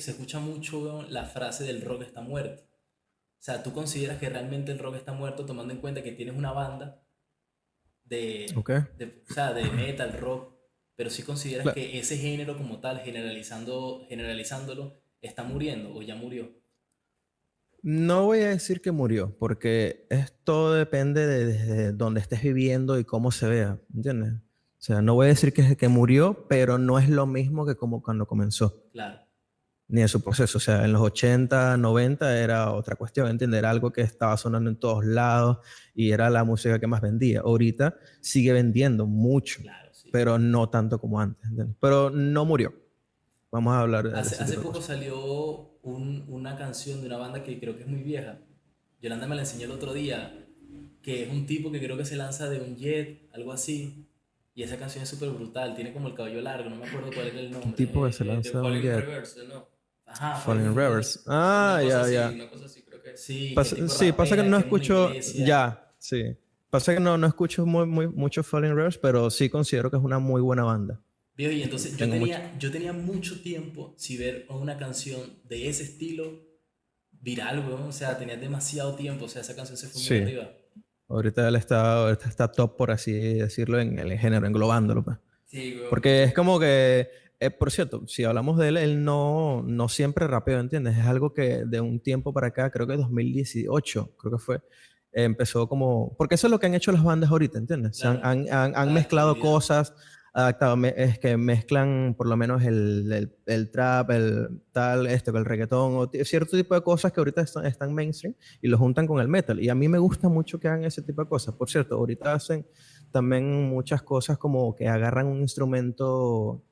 se escucha mucho, weón, la frase del rock está muerto. O sea, ¿tú consideras que realmente el rock está muerto tomando en cuenta que tienes una banda Ok. o sea, de metal, rock, pero sí consideras Cla- que ese género como tal, generalizándolo, está muriendo o ya murió? No voy a decir que murió, porque todo depende de donde estés viviendo y cómo se vea, ¿entiendes? O sea, no voy a decir que murió, pero no es lo mismo que como cuando comenzó, Claro. ni en su proceso. O sea, en los 80, 90 era otra cuestión, ¿entiendes? Era algo que estaba sonando en todos lados y era la música que más vendía. Ahorita sigue vendiendo mucho, Claro, sí. pero no tanto como antes, ¿entiendes? Pero no murió. Vamos a hablar de ese Hace tipo de poco cosas. salió una canción de una banda que creo que es muy vieja. Yolanda me la enseñó el otro día, que es un tipo que creo que se lanza de un jet, algo así. Y esa canción es súper brutal, tiene como el cabello largo, no me acuerdo cuál era el Un nombre. tipo que se The lanza un Falling in jet, Reverse, ¿no? Ajá, Falling falling in in Reverse. reverse. Ah, ya, ya. Una cosa así creo que es. Sí, que el tipo Sí, pasa que rapea, no que es una escucho, iglesia. ya, sí. Pasa que no escucho mucho Falling Reverse, pero sí considero que es una muy buena banda. Viejo, y entonces Tengo mucho. yo tenía mucho tiempo sin ver una canción de ese estilo viral, weón. O sea, tenía demasiado tiempo, o sea, esa canción se fue muy Sí. arriba. Ahorita está top, por así decirlo, en el género, englobándolo, pues. Sí, weón, Porque es porque como que, por cierto, si hablamos de él, él no siempre rapeó, ¿entiendes? Es algo que de un tiempo para acá, creo que 2018, creo que fue, empezó como. Porque eso es lo que han hecho las bandas ahorita, ¿entiendes? Se claro, han mezclado adaptabilidad. cosas, adaptado, es que mezclan por lo menos el trap, el tal, con el reggaetón, o cierto tipo de cosas que ahorita están mainstream y lo juntan con el metal. Y a mí me gusta mucho que hagan ese tipo de cosas. Por cierto, ahorita hacen también muchas cosas como que agarran un instrumento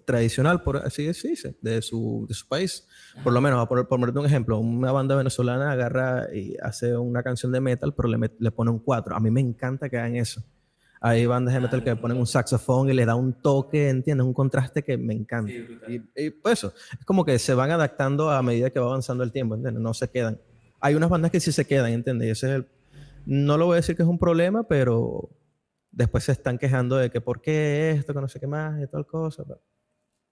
tradicional, por así decirse, de su país. Por lo Ajá. menos, por ponerte un ejemplo, una banda venezolana agarra y hace una canción de metal, pero le pone un cuatro. A mí me encanta que hagan eso. Hay bandas de metal Claro, que ponen un brutal. saxofón y le da un toque, ¿entiendes? Un contraste que me Sí, encanta. brutal. Y pues eso, es como que se van adaptando a medida que va avanzando el tiempo, ¿entiendes? No se quedan. Hay unas bandas que sí se quedan, ¿entiendes? Y ese es no lo voy a decir que es un problema, pero después se están quejando de que por qué esto, que no sé qué más y tal cosa.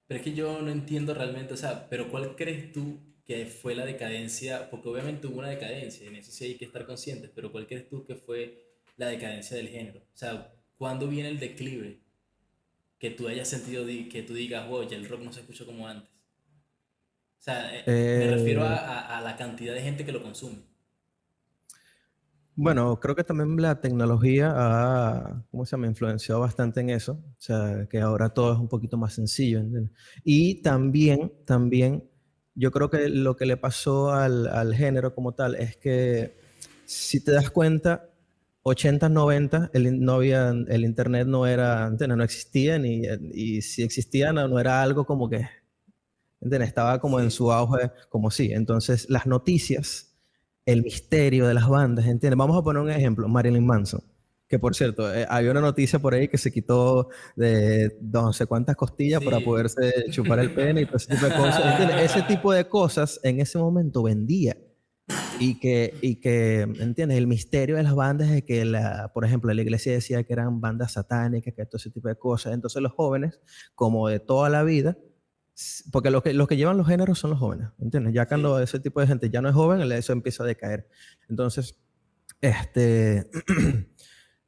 Pero es que yo no entiendo realmente, o sea, pero ¿cuál crees tú que fue la decadencia? Porque obviamente hubo una decadencia, en eso sí hay que estar conscientes, pero ¿cuál crees tú que fue la decadencia del género? O sea, ¿cuándo viene el declive que tú hayas sentido, que tú digas, wow, ya el rock no se escucha como antes? O sea, me refiero Eh, a la cantidad de gente que lo consume. bueno, creo que también la tecnología ¿cómo se llama? Influenciado bastante en eso. O sea, que ahora todo es un poquito más sencillo, ¿entiendes? Y también, yo creo que lo que le pasó al género como tal es que, si te das cuenta, 80, 90, el internet no era, ¿entiendes? No existía, y si existía, no era algo como que, ¿entiendes? Estaba como en Sí, su auge, como sí. Entonces, las noticias, el misterio de las bandas, ¿entiendes? Vamos a poner un ejemplo, Marilyn Manson, que por cierto, había una noticia por ahí que se quitó de no sé cuántas costillas para sí. poderse chupar el pene y todo ese tipo de cosas, ¿entiendes? Ese tipo de cosas en ese momento vendía. ¿Entiendes? El misterio de las bandas es que, por ejemplo, la iglesia decía que eran bandas satánicas, que todo ese tipo de cosas. Entonces los jóvenes, como de toda la vida, porque los que llevan los géneros son los jóvenes, ¿entiendes? Ya cuando Sí. ese tipo de gente ya no es joven, eso empieza a decaer. Entonces, este,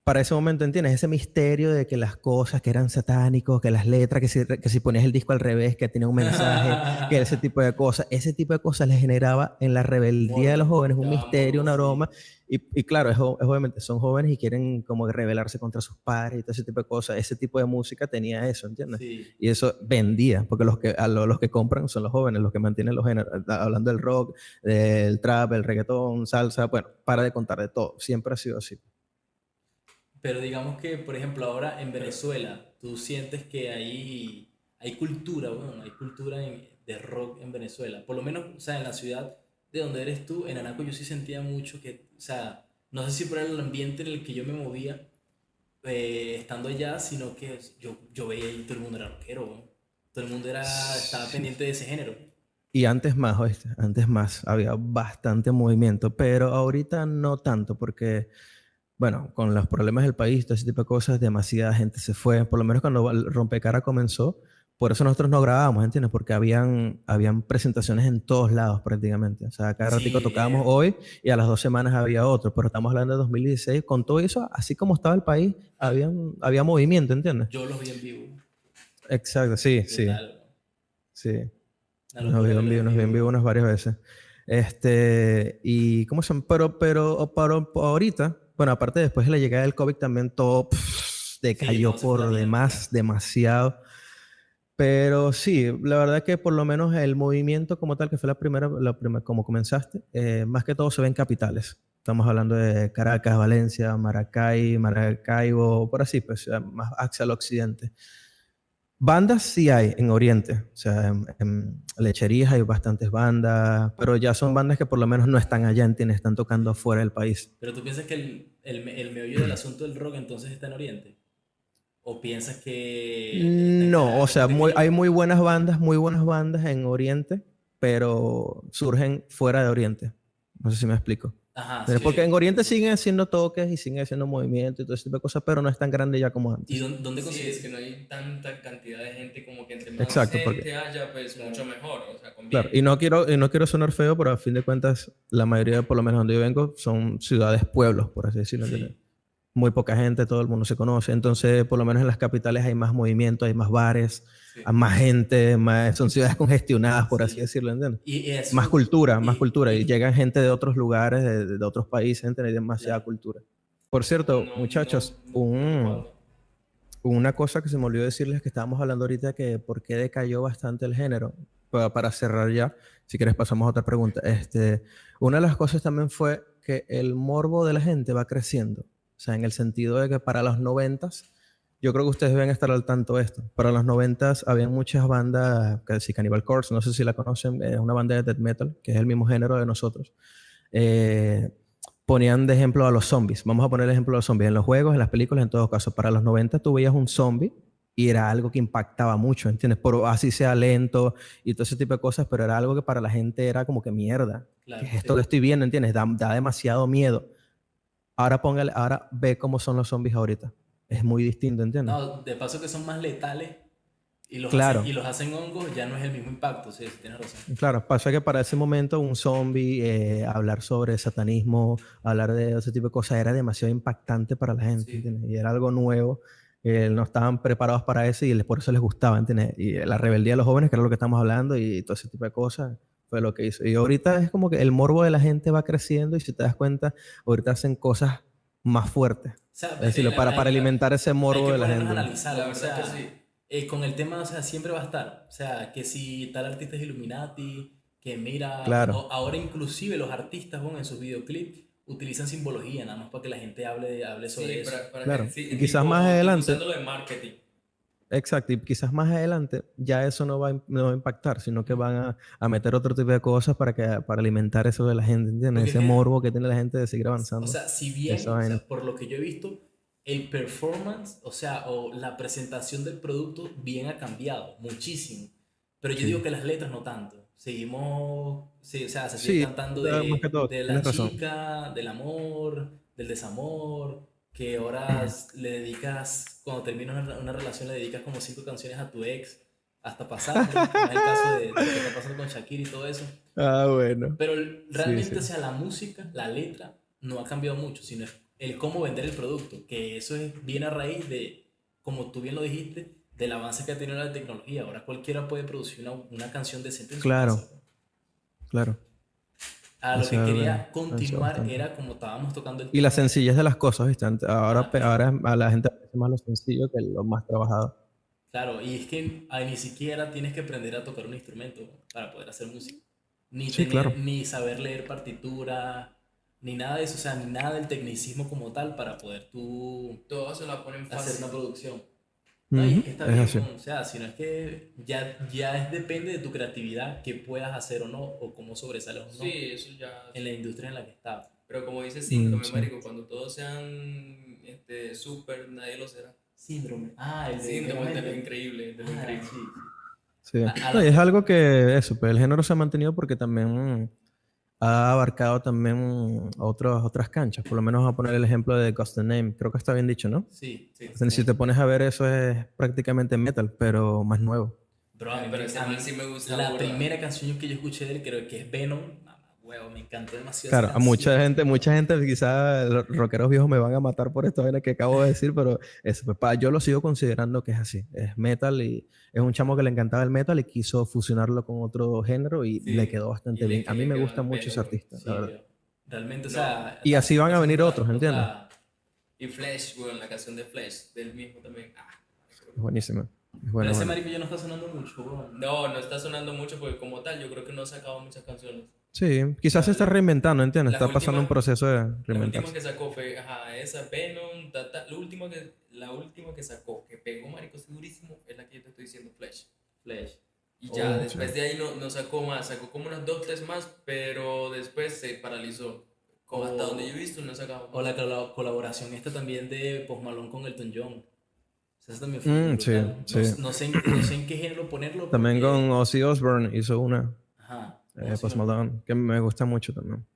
para ese momento, ¿entiendes? Ese misterio de que las cosas que eran satánicos, que las letras, que si ponías el disco al revés, que tenía un mensaje, que ese tipo de cosas les generaba en la rebeldía de los Morbo, jóvenes un daba misterio, morbo, una sí. broma. Y claro, obviamente son jóvenes y quieren como rebelarse contra sus padres y todo ese tipo de cosas. Ese tipo de música tenía eso, ¿entiendes? Sí. Y eso vendía, porque los que compran son los jóvenes, los que mantienen los géneros. Hablando del rock, del trap, el reggaetón, salsa, bueno, para de contar de todo. Siempre ha sido así. Pero digamos que, por ejemplo, ahora en Venezuela, tú sientes que hay cultura, bueno, hay cultura de rock en Venezuela. Por lo menos, o sea, en la ciudad de donde eres tú, en Anaco, yo sí sentía mucho que, o sea, no sé si por el ambiente en el que yo me movía estando allá, sino que yo veía y todo el mundo era rockero, weón. Todo el mundo estaba Sí. pendiente de ese género. Y antes más, ¿oíste? Antes más, había bastante movimiento, pero ahorita no tanto, porque, bueno, con los problemas del país, todo ese tipo de cosas, demasiada gente se fue. Por lo menos cuando el Rompecara comenzó, por eso nosotros no grabábamos, ¿entiendes? Porque habían presentaciones en todos lados prácticamente. O sea, cada ratico Sí, tocábamos hoy y a las 2 semanas había otro. Pero estamos hablando de 2016. Con todo eso, así como estaba el país, había movimiento, ¿entiendes? yo los vi en vivo. Exacto, sí, sí, Brutal, ¿no? sí. Una Nos locura vi en verlos vivo, en nos vi en vivo vivo. unas varias veces. Y ¿cómo se llama? Pero ahorita, bueno, aparte después de la llegada del COVID también todo Sí, todo decayó se fue a la por mierda, claro. demás, demasiado. Pero sí, la verdad que por lo menos el movimiento como tal, que fue como comenzaste, más que todo se ve en capitales. Estamos hablando de Caracas, Valencia, Maracaibo, por así, pues más hacia el occidente. Bandas sí hay en Oriente, o sea, en Lecherías hay bastantes bandas, pero ya son bandas que por lo menos no están allá, ¿entiendes? Están tocando fuera del país. Pero tú piensas que el meollo del asunto del rock entonces está en Oriente. ¿O piensas que está en No, o Caracas? sea, Porque es que hay muy buenas bandas en Oriente, pero surgen fuera de Oriente. No sé si me explico. ajá, sí, Porque en sí. Oriente siguen haciendo toques y siguen haciendo movimientos y todo ese tipo de cosas, pero no es tan grande ya como ¿Y antes. dónde Sí, es consigues? que no hay tanta cantidad de gente como que entre más Exacto, porque, gente haya, pues Claro. mucho mejor, o sea, claro, conviene. y no quiero sonar feo, pero a fin de cuentas, la mayoría, por lo menos donde yo vengo, son ciudades, pueblos, por así decirlo, ¿entiendes? Sí, Muy poca gente, todo el mundo se conoce. Entonces, por lo menos en las capitales hay más movimiento, hay más bares, hay Sí. más gente, son ciudades congestionadas, por así sí. decirlo, ¿entiendes? Y eso, Más cultura. Y llegan gente de otros lugares, de otros países, ¿entiendes? Hay demasiada claro. cultura. Por No, cierto, no, no, muchachos, no he topado. una cosa que se me olvidó decirles que estábamos hablando ahorita, que por qué decayó bastante el género. Para cerrar ya, si quieres pasamos a otra pregunta. Una de las cosas también fue que el morbo de la gente va creciendo. O sea, en el sentido de que para los noventas, yo creo que ustedes deben estar al tanto de esto. Para los noventas había muchas bandas, que sí, Cannibal Corpse, no sé si la conocen, es una banda de death metal, que es el mismo género de nosotros. Eh, Ponían de ejemplo a los zombies. Vamos a poner el ejemplo de los zombies en los juegos, en las películas, en todo caso. Para los 90 tú veías un zombie y era algo que impactaba mucho, ¿entiendes? Por así sea lento y todo ese tipo de cosas, pero era algo que para la gente era como que mierda. ¿Qué Claro, es esto que sí. estoy viendo? ¿Entiendes? Da demasiado miedo. Ahora ve cómo son los zombies ahorita. Es muy distinto, ¿entiendes? No, de paso que son más letales Claro, y los hacen hongos, ya no es el mismo impacto, sí, tienes razón. claro. Pasa que para ese momento un zombie, hablar sobre satanismo, hablar de ese tipo de cosas era demasiado impactante para la gente, Sí. ¿entiendes? Y era algo nuevo. No estaban preparados para eso y por eso les gustaba, ¿entiendes? Y la rebeldía de los jóvenes, que era lo que estamos hablando, y todo ese tipo de cosas, fue lo que hizo. Y ahorita es como que el morbo de la gente va creciendo y si te das cuenta, ahorita hacen cosas más fuertes. O sea, Es decir, para hay, alimentar ese hay morbo que de la ponernos a gente. analizarlo, La o verdad que sea, sí. con el tema, o sea, siempre va a estar. O sea, que si tal artista es Illuminati, que mira, Claro, ahora inclusive los artistas, bueno, en sus videoclips utilizan simbología, nada más para que la gente hable sobre Sí, eso. para que, claro. sí, Y quizás más tipo adelante. usándolo de marketing. Exacto, y quizás más adelante ya eso no va a impactar, sino que van a meter otro tipo de cosas para alimentar eso de la gente, ¿entiendes? Porque es Ese que, morbo que tiene la gente de seguir o avanzando. sea, si Esa bien, o vaina. sea, por lo que yo he visto, el performance, o sea, o la presentación del producto bien ha cambiado muchísimo. Pero yo digo Sí. que las letras no tanto. Seguimos, sí, o sea, se sigue Sí, cantando más que todo, de la tienes razón. chica, del amor, del desamor, que ahora le dedicas, cuando terminas una relación, le dedicas como 5 canciones a tu ex, hasta pasarlo, como es el caso de lo que está pasando con Shakira y todo eso. Ah, bueno. Pero Sí, sí. realmente, o sea, la música, la letra, no ha cambiado mucho, sino es el cómo vender el producto, que eso es bien a raíz de, como tú bien lo dijiste, del avance que ha tenido la tecnología. Ahora cualquiera puede producir una canción decente en su casa. Claro, claro. A lo Eso que es algo quería que avanzó continuar bastante. era como estábamos tocando el Y la tema de... sencillez de las cosas, ¿viste? Ah, claro. Ahora a la gente le parece más lo sencillo que lo más trabajado. Claro, y es que ni siquiera tienes que aprender a tocar un instrumento para poder hacer música. Ni Sí, claro. tener, ni saber leer partitura, ni nada de eso, o sea, ni nada del tecnicismo como tal para poder tú Todo se la ponen hacer fácil. una producción. No, y es Ujú, que está es bien, así. ¿no? O sea, sino es que depende de tu creatividad, qué puedas hacer o no, o cómo sobresales o no Sí, eso ya. en la industria en la que estás. Pero como dice Síndrome, Sí. marico, cuando todos sean súper, nadie lo será. Síndrome. Ah, el de Síndrome de lo Megamente. increíble, de lo Ah, increíble. sí, sí. Sí. A No, la y es fe- algo que eso, pues el género se ha mantenido porque también ha abarcado también otras canchas. Por lo menos vamos a poner el ejemplo de Custom Name. Creo que está bien dicho, ¿no? Sí, Sí. O sea, si te pones a ver, eso es prácticamente metal, pero más nuevo. Bro, a mí Pero ese a mí- man sí me gusta la burda. primera canción que yo escuché de él creo que es Venom. Mamá, huevo, me encantó demasiado Claro, esa a mucha canción. gente, quizás los rockeros viejos me van a matar por esto que acabo de decir, pero eso, pues, yo lo sigo considerando que es así. Es metal y es un chamo que le encantaba el metal y quiso fusionarlo con otro género y le Sí, quedó y bastante bien. A mí le me quedó gusta al mucho pelo, ese weón. artista, la Sí, verdad. bro. Realmente, o No, sea, Y así van a venir explota, otros, ¿entiendes? explota. y Flash, weón, la canción de Flash, del mismo también. Es buenísimo. Es Pero bueno, ese bueno. marico ya no está sonando mucho, weón. No, no está sonando mucho porque como tal, yo creo que no ha sacado muchas canciones. Sí, quizás se La- está la- reinventando, ¿entiendes? las Está pasando un últimas, proceso de las últimas reinventarse. que sacó fue, ajá, esa Venom, la última que sacó, que pegó marico así durísimo, es la que yo te estoy diciendo, Flash. Flash. Y ya, Oh, después de ahí no sacó más, sacó como unas 2, 3 más, pero después se paralizó. Como hasta donde yo he visto, no ha sacado o más. la colaboración esta también de Post Malone con Elton John. O sea, eso también fue Sí, brutal. sí. No sé en qué género ponerlo También con porque... Ozzy Osbourne hizo una, Ajá. No, sí, Post no. Malone, que me gusta mucho también.